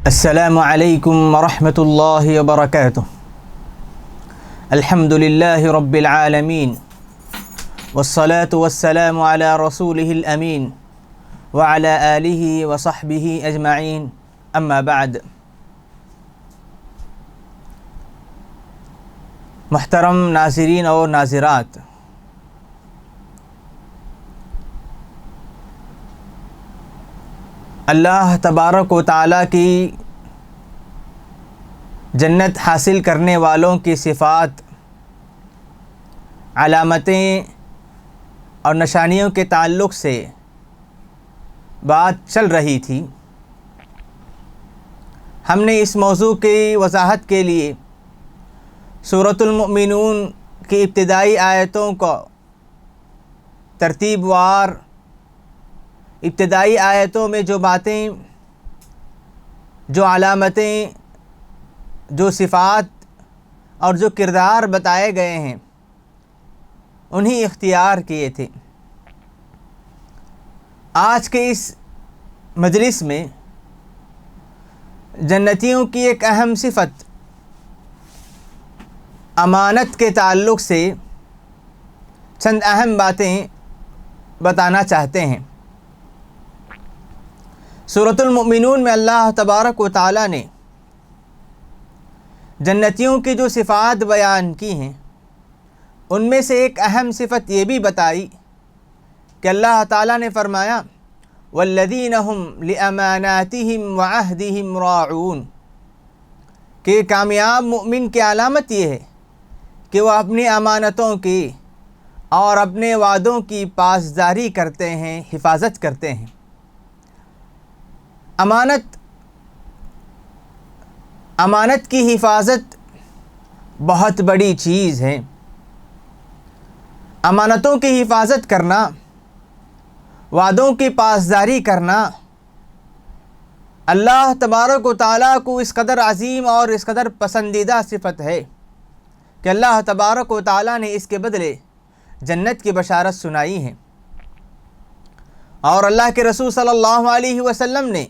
السلام علیکم ورحمۃ اللہ وبرکاتہ۔ الحمد للہ رب العالمین والصلاة والسلام علی رسولہ الامین وعلی آلہ وصحبہ اجمعین، اما بعد۔ محترم ناظرین اور ناظرات، اللہ تبارک و تعالیٰ کی جنت حاصل کرنے والوں کی صفات، علامتیں اور نشانیوں کے تعلق سے بات چل رہی تھی۔ ہم نے اس موضوع کی وضاحت کے لیے سورۃ المؤمنون کی ابتدائی آیتوں کو ترتیب وار ابتدائی آیتوں میں جو باتیں، جو علامتیں، جو صفات اور جو کردار بتائے گئے ہیں انہیں اختیار کیے تھے۔ آج کے اس مجلس میں جنتیوں کی ایک اہم صفت امانت کے تعلق سے چند اہم باتیں بتانا چاہتے ہیں۔ سورۃ المؤمنون میں اللہ تبارک و تعالیٰ نے جنتیوں کی جو صفات بیان کی ہیں ان میں سے ایک اہم صفت یہ بھی بتائی کہ اللہ تعالیٰ نے فرمایا والذین هم لأماناتهم وعہدهم راعون، کہ کامیاب مومن کی علامت یہ ہے کہ وہ اپنی امانتوں کی اور اپنے وعدوں کی پاسداری کرتے ہیں، حفاظت کرتے ہیں۔ امانت کی حفاظت بہت بڑی چیز ہے۔ امانتوں کی حفاظت کرنا، وعدوں کی پاسداری کرنا اللہ تبارک و تعالیٰ کو اس قدر عظیم اور اس قدر پسندیدہ صفت ہے کہ اللہ تبارک و تعالیٰ نے اس کے بدلے جنت کی بشارت سنائی ہے۔ اور اللہ کے رسول صلی اللہ علیہ وسلم نے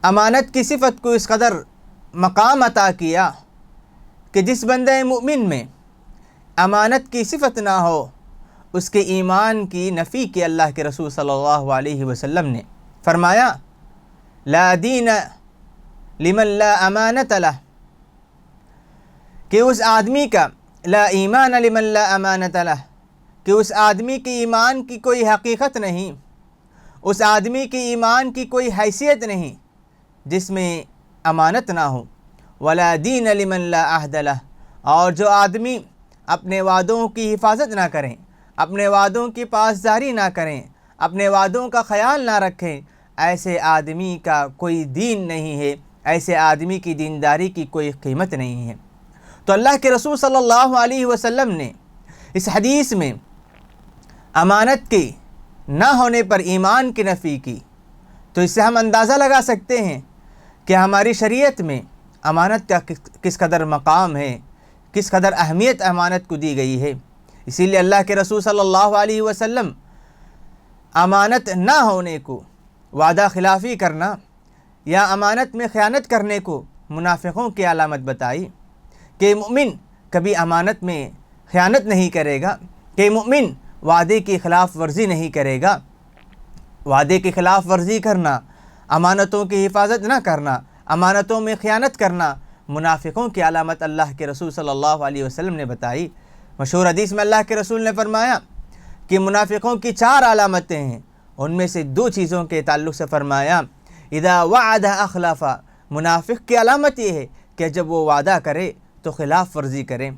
امانت کی صفت کو اس قدر مقام عطا کیا کہ جس بندہ مومن میں امانت کی صفت نہ ہو اس کے ایمان کی نفی کی اللہ کے رسول صلی اللہ علیہ وسلم نے فرمایا لا دین لمن لا امانت لہ، کہ اس آدمی کا لا ایمان لمن لا امانت لہ، کہ اس آدمی کے ایمان کی کوئی حقیقت نہیں، اس آدمی کے ایمان کی کوئی حیثیت نہیں جس میں امانت نہ ہو۔ ولا دین لمن لا عہد لہ، اور جو آدمی اپنے وعدوں کی حفاظت نہ کریں، اپنے وعدوں کی پاسداری نہ کریں، اپنے وعدوں کا خیال نہ رکھیں، ایسے آدمی کا کوئی دین نہیں ہے، ایسے آدمی کی دینداری کی کوئی قیمت نہیں ہے۔ تو اللہ کے رسول صلی اللہ علیہ وسلم نے اس حدیث میں امانت کے نہ ہونے پر ایمان کی نفی کی، تو اس سے ہم اندازہ لگا سکتے ہیں کہ ہماری شریعت میں امانت کا کس قدر مقام ہے، کس قدر اہمیت امانت کو دی گئی ہے۔ اسی لیے اللہ کے رسول صلی اللہ علیہ وسلم امانت نہ ہونے کو، وعدہ خلافی کرنا یا امانت میں خیانت کرنے کو منافقوں کی علامت بتائی کہ مومن کبھی امانت میں خیانت نہیں کرے گا، کہ مومن وعدے کی خلاف ورزی نہیں کرے گا۔ وعدے کی خلاف ورزی کرنا، امانتوں کی حفاظت نہ کرنا، امانتوں میں خیانت کرنا منافقوں کی علامت اللہ کے رسول صلی اللہ علیہ وسلم نے بتائی۔ مشہور حدیث میں اللہ کے رسول نے فرمایا کہ منافقوں کی 4 علامتیں ہیں، ان میں سے 2 چیزوں کے تعلق سے فرمایا اذا وعد اخلف، منافق کی علامت یہ ہے کہ جب وہ وعدہ کرے تو خلاف ورزی کرے،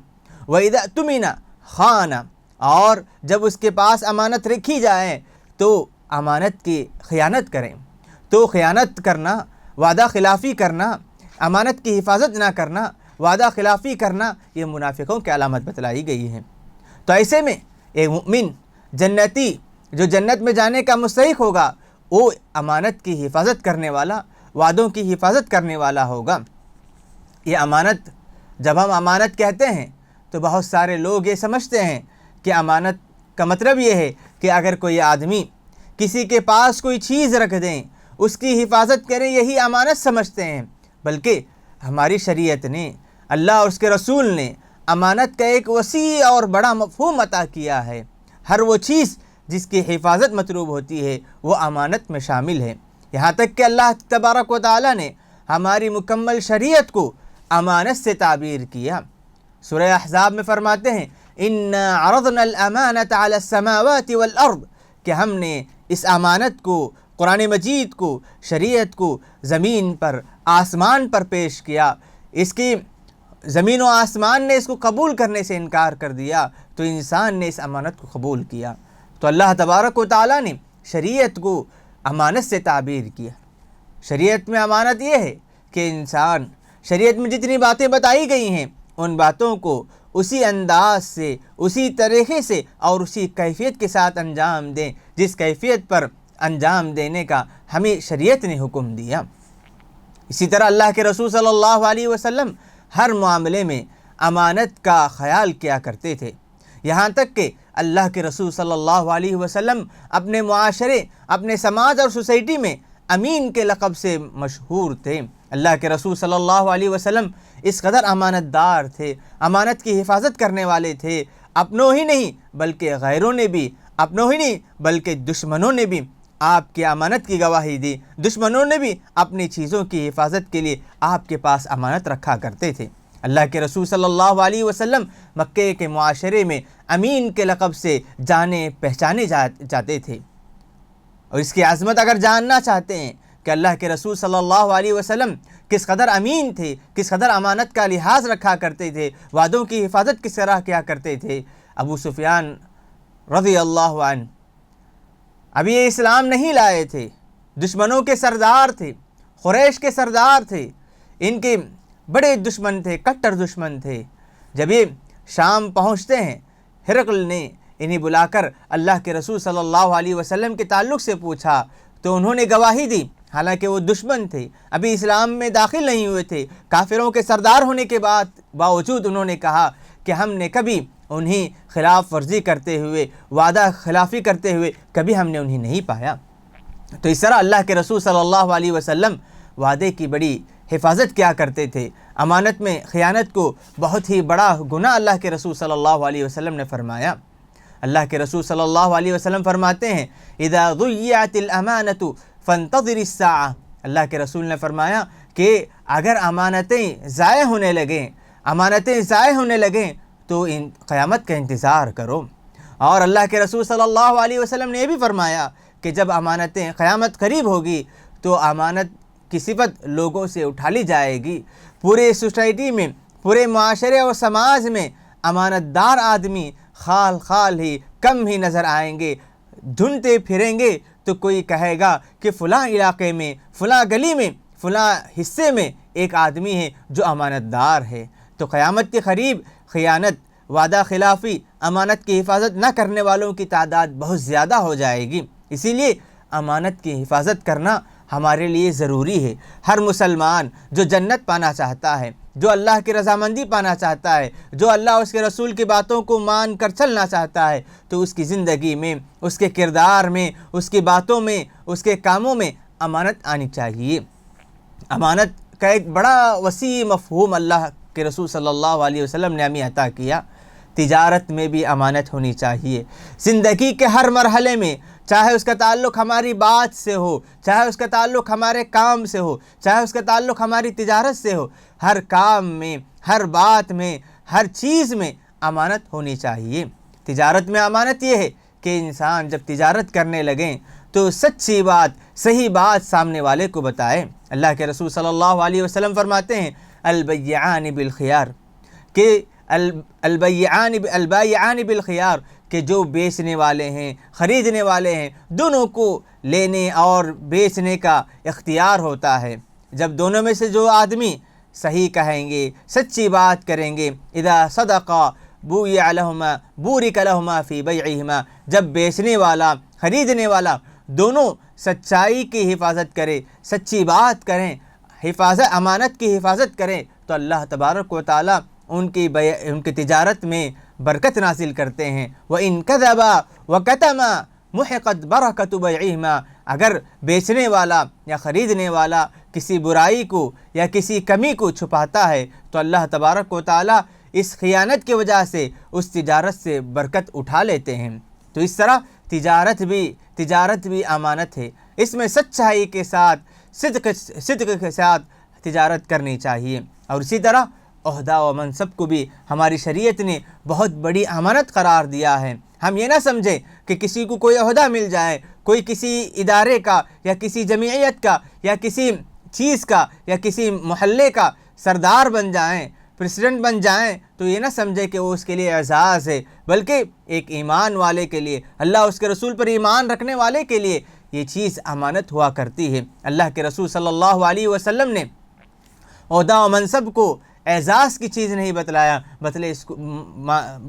وَإِذَا اؤْتُمِنَ خَانَ، اور جب اس کے پاس امانت رکھی جائے تو امانت کی خیانت کریں۔ تو خیانت کرنا، وعدہ خلافی کرنا، امانت کی حفاظت نہ کرنا، وعدہ خلافی کرنا، یہ منافقوں کی علامت بتلائی گئی ہے۔ تو ایسے میں ایک مومن جنتی جو جنت میں جانے کا مستحق ہوگا وہ امانت کی حفاظت کرنے والا، وعدوں کی حفاظت کرنے والا ہوگا۔ یہ امانت، جب ہم امانت کہتے ہیں تو بہت سارے لوگ یہ سمجھتے ہیں کہ امانت کا مطلب یہ ہے کہ اگر کوئی آدمی کسی کے پاس کوئی چیز رکھ دیں اس کی حفاظت کریں، یہی امانت سمجھتے ہیں، بلکہ ہماری شریعت نے، اللہ اور اس کے رسول نے امانت کا ایک وسیع اور بڑا مفہوم عطا کیا ہے۔ ہر وہ چیز جس کی حفاظت مطلوب ہوتی ہے وہ امانت میں شامل ہے، یہاں تک کہ اللہ تبارک و تعالیٰ نے ہماری مکمل شریعت کو امانت سے تعبیر کیا۔ سورہ احزاب میں فرماتے ہیں اِنَّا عَرَضْنَا الْأَمَانَةَ عَلَى السَّمَاوَاتِ وَالْأَرْضِ، کہ ہم نے اس امانت کو، قرآن مجید کو، شریعت کو زمین پر، آسمان پر پیش کیا۔ اس کی زمین و آسمان نے اس کو قبول کرنے سے انکار کر دیا تو انسان نے اس امانت کو قبول کیا۔ تو اللہ تبارک و تعالیٰ نے شریعت کو امانت سے تعبیر کیا۔ شریعت میں امانت یہ ہے کہ انسان، شریعت میں جتنی باتیں بتائی گئی ہیں ان باتوں کو اسی انداز سے، اسی طریقے سے اور اسی کیفیت کے ساتھ انجام دیں جس کیفیت پر انجام دینے کا ہمیں شریعت نے حکم دیا۔ اسی طرح اللہ کے رسول صلی اللہ علیہ وسلم ہر معاملے میں امانت کا خیال کیا کرتے تھے، یہاں تک کہ اللہ کے رسول صلی اللہ علیہ وسلم اپنے معاشرے، اپنے سماج اور سوسائٹی میں امین کے لقب سے مشہور تھے۔ اللہ کے رسول صلی اللہ علیہ وسلم اس قدر امانت دار تھے، امانت کی حفاظت کرنے والے تھے، اپنوں ہی نہیں بلکہ غیروں نے بھی، اپنوں ہی نہیں بلکہ دشمنوں نے بھی آپ کی امانت کی گواہی دی۔ دشمنوں نے بھی اپنی چیزوں کی حفاظت کے لیے آپ کے پاس امانت رکھا کرتے تھے۔ اللہ کے رسول صلی اللہ علیہ وسلم مکے کے معاشرے میں امین کے لقب سے جانے پہچانے جاتے تھے۔ اور اس کی عظمت اگر جاننا چاہتے ہیں کہ اللہ کے رسول صلی اللہ علیہ وسلم کس قدر امین تھے، کس قدر امانت کا لحاظ رکھا کرتے تھے، وعدوں کی حفاظت کس طرح کیا کرتے تھے، ابو سفیان رضی اللہ عنہ ابھی یہ اسلام نہیں لائے تھے، دشمنوں کے سردار تھے، قریش کے سردار تھے، ان کے بڑے دشمن تھے، کٹر دشمن تھے۔ جب یہ شام پہنچتے ہیں، ہرقل نے انہیں بلا کر اللہ کے رسول صلی اللہ علیہ وسلم کے تعلق سے پوچھا تو انہوں نے گواہی دی، حالانکہ وہ دشمن تھے، ابھی اسلام میں داخل نہیں ہوئے تھے، کافروں کے سردار ہونے کے باوجود انہوں نے کہا کہ ہم نے کبھی انہیں خلاف ورزی کرتے ہوئے، وعدہ خلافی کرتے ہوئے کبھی ہم نے انہیں نہیں پایا۔ تو اس طرح اللہ کے رسول صلی اللہ علیہ وسلم وعدے کی بڑی حفاظت کیا کرتے تھے۔ امانت میں خیانت کو بہت ہی بڑا گناہ اللہ کے رسول صلی اللہ علیہ وسلم نے فرمایا۔ اللہ کے رسول صلی اللہ علیہ وسلم فرماتے ہیں اذا ضیعت الامانۃ فانتظر الساعہ، اللہ کے رسول نے فرمایا کہ اگر امانتیں ضائع ہونے لگیں تو ان قیامت کا انتظار کرو۔ اور اللہ کے رسول صلی اللہ علیہ وسلم نے یہ بھی فرمایا کہ جب امانتیں قیامت قریب ہوگی تو امانت کی صفت لوگوں سے اٹھا لی جائے گی، پورے سوسائٹی میں، پورے معاشرے اور سماج میں امانت دار آدمی خال ہی، کم ہی نظر آئیں گے، ڈھونڈتے پھریں گے تو کوئی کہے گا کہ فلاں علاقے میں، فلاں گلی میں، فلاں حصے میں ایک آدمی ہے جو امانت دار ہے۔ تو قیامت کے قریب خیانت، وعدہ خلافی، امانت کی حفاظت نہ کرنے والوں کی تعداد بہت زیادہ ہو جائے گی۔ اسی لیے امانت کی حفاظت کرنا ہمارے لیے ضروری ہے۔ ہر مسلمان جو جنت پانا چاہتا ہے، جو اللہ کی رضامندی پانا چاہتا ہے، جو اللہ اور اس کے رسول کی باتوں کو مان کر چلنا چاہتا ہے، تو اس کی زندگی میں، اس کے کردار میں، اس کی باتوں میں، اس کے کاموں میں امانت آنی چاہیے۔ امانت کا ایک بڑا وسیع مفہوم اللہ کے رسول صلی اللہ علیہ وسلم نے ہمیں عطا کیا۔ تجارت میں بھی امانت ہونی چاہیے۔ زندگی کے ہر مرحلے میں، چاہے اس کا تعلق ہماری بات سے ہو، چاہے اس کا تعلق ہمارے کام سے ہو، چاہے اس کا تعلق ہماری تجارت سے ہو، ہر کام میں، ہر بات میں، ہر چیز میں امانت ہونی چاہیے۔ تجارت میں امانت یہ ہے کہ انسان جب تجارت کرنے لگیں تو سچی بات، صحیح بات سامنے والے کو بتائے۔ اللہ کے رسول صلی اللہ علیہ وسلم فرماتے ہیں البیعان بالخیار، کہ البائعان بالخیار، کہ جو بیچنے والے ہیں، خریدنے والے ہیں، دونوں کو لینے اور بیچنے کا اختیار ہوتا ہے۔ جب دونوں میں سے جو آدمی صحیح کہیں گے، سچی بات کریں گے، اذا صدقا بوئع لہما بورک لہما فی بیعہما، جب بیچنے والا، خریدنے والا دونوں سچائی کی حفاظت کرے، سچی بات کریں، امانت کی حفاظت کریں، تو اللہ تبارک و تعالیٰ ان کی تجارت میں برکت نازل کرتے ہیں۔ وَإِن كَذَبَا وَكَتَمَا محقت برکت بیعہما، اگر بیچنے والا یا خریدنے والا کسی برائی کو یا کسی کمی کو چھپاتا ہے تو اللہ تبارک و تعالیٰ اس خیانت کی وجہ سے اس تجارت سے برکت اٹھا لیتے ہیں۔ تو اس طرح تجارت بھی امانت ہے، اس میں سچائی کے ساتھ صدق کے ساتھ تجارت کرنی چاہیے۔ اور اسی طرح عہدہ و منصب کو بھی ہماری شریعت نے بہت بڑی امانت قرار دیا ہے۔ ہم یہ نہ سمجھیں کہ کسی کو کوئی عہدہ مل جائے، کوئی کسی ادارے کا یا کسی جمعیت کا یا کسی چیز کا یا کسی محلے کا سردار بن جائیں، پریزیڈنٹ بن جائیں، تو یہ نہ سمجھے کہ وہ اس کے لیے اعزاز ہے، بلکہ ایک ایمان والے کے لیے، اللہ اس کے رسول پر ایمان رکھنے والے کے لیے یہ چیز امانت ہوا کرتی ہے۔ اللہ کے رسول صلی اللہ علیہ وسلم نے عہدہ و منصب کو اعزاز کی چیز نہیں بتلایا،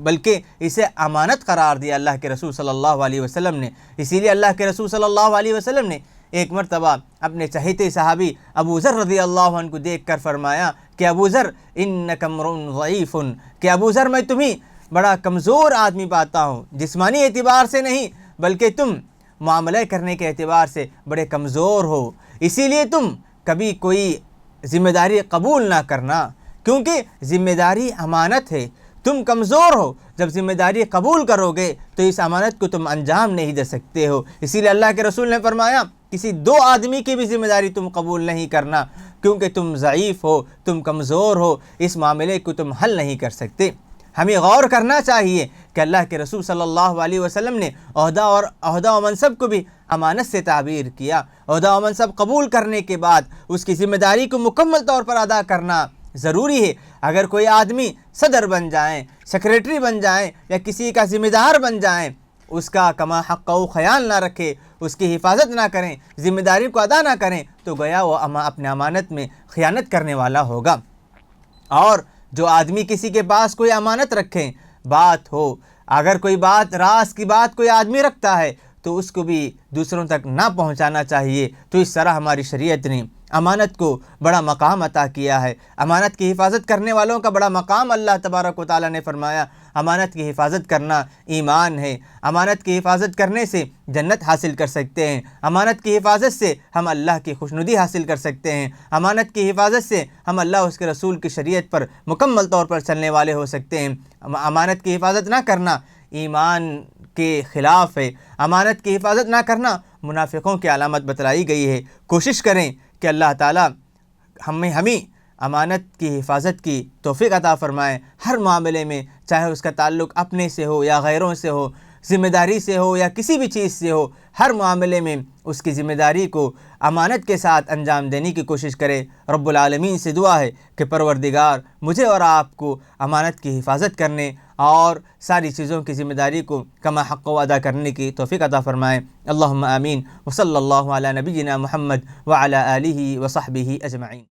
بلکہ اسے امانت قرار دیا اللہ کے رسول صلی اللہ علیہ وسلم نے۔ اسی لیے اللہ کے رسول صلی اللہ علیہ وسلم نے ایک مرتبہ اپنے چہیتے صحابی ابو ذر رضی اللہ عنہ کو دیکھ کر فرمایا کہ ابو ذر انک امرؤ ضعیف، کہ ابو ذر میں تمہیں بڑا کمزور آدمی پاتا ہوں، جسمانی اعتبار سے نہیں بلکہ تم معاملہ کرنے کے اعتبار سے بڑے کمزور ہو، اسی لیے تم کبھی کوئی ذمہ داری قبول نہ کرنا، کیونکہ ذمہ داری امانت ہے، تم کمزور ہو، جب ذمہ داری قبول کرو گے تو اس امانت کو تم انجام نہیں دے سکتے ہو۔ اسی لیے اللہ کے رسول نے فرمایا کسی دو آدمی کی بھی ذمہ داری تم قبول نہیں کرنا، کیونکہ تم ضعیف ہو، تم کمزور ہو، اس معاملے کو تم حل نہیں کر سکتے۔ ہمیں غور کرنا چاہیے کہ اللہ کے رسول صلی اللہ علیہ وسلم نے عہدہ و منصب کو بھی امانت سے تعبیر کیا۔ عہدہ و منصب قبول کرنے کے بعد اس کی ذمہ داری کو مکمل طور پر ادا کرنا ضروری ہے۔ اگر کوئی آدمی صدر بن جائیں، سیکریٹری بن جائیں یا کسی کا ذمہ دار بن جائیں، اس کا کما حق و خیال نہ رکھے، اس کی حفاظت نہ کریں، ذمہ داری کو ادا نہ کریں، تو گویا وہ اپنے امانت میں خیانت کرنے والا ہوگا۔ اور جو آدمی کسی کے پاس کوئی امانت رکھیں، بات ہو، اگر کوئی بات راز کی بات کوئی آدمی رکھتا ہے تو اس کو بھی دوسروں تک نہ پہنچانا چاہیے۔ تو اس طرح ہماری شریعت نے امانت کو بڑا مقام عطا کیا ہے۔ امانت کی حفاظت کرنے والوں کا بڑا مقام اللہ تبارک و تعالیٰ نے فرمایا، امانت کی حفاظت کرنا ایمان ہے، امانت کی حفاظت کرنے سے جنت حاصل کر سکتے ہیں، امانت کی حفاظت سے ہم اللہ کی خوشنودی حاصل کر سکتے ہیں، امانت کی حفاظت سے ہم اللہ اس کے رسول کی شریعت پر مکمل طور پر چلنے والے ہو سکتے ہیں۔ امانت کی حفاظت نہ کرنا ایمان کے خلاف ہے، امانت کی حفاظت نہ کرنا منافقوں کی علامت بتلائی گئی ہے۔ کوشش کریں کہ اللہ تعالیٰ ہمیں امانت کی حفاظت کی توفیق عطا فرمائے، ہر معاملے میں، چاہے اس کا تعلق اپنے سے ہو یا غیروں سے ہو، ذمہ داری سے ہو یا کسی بھی چیز سے ہو، ہر معاملے میں اس کی ذمہ داری کو امانت کے ساتھ انجام دینے کی کوشش کرے۔ رب العالمین سے دعا ہے کہ پروردگار مجھے اور آپ کو امانت کی حفاظت کرنے اور ساری چیزوں کی ذمہ داری کو کما حق و ادا کرنے کی توفیق عطا فرمائے۔ اللہم آمین، وصلی اللہ علی نبینا محمد وعلی آلہ وصحبہ اجمعین۔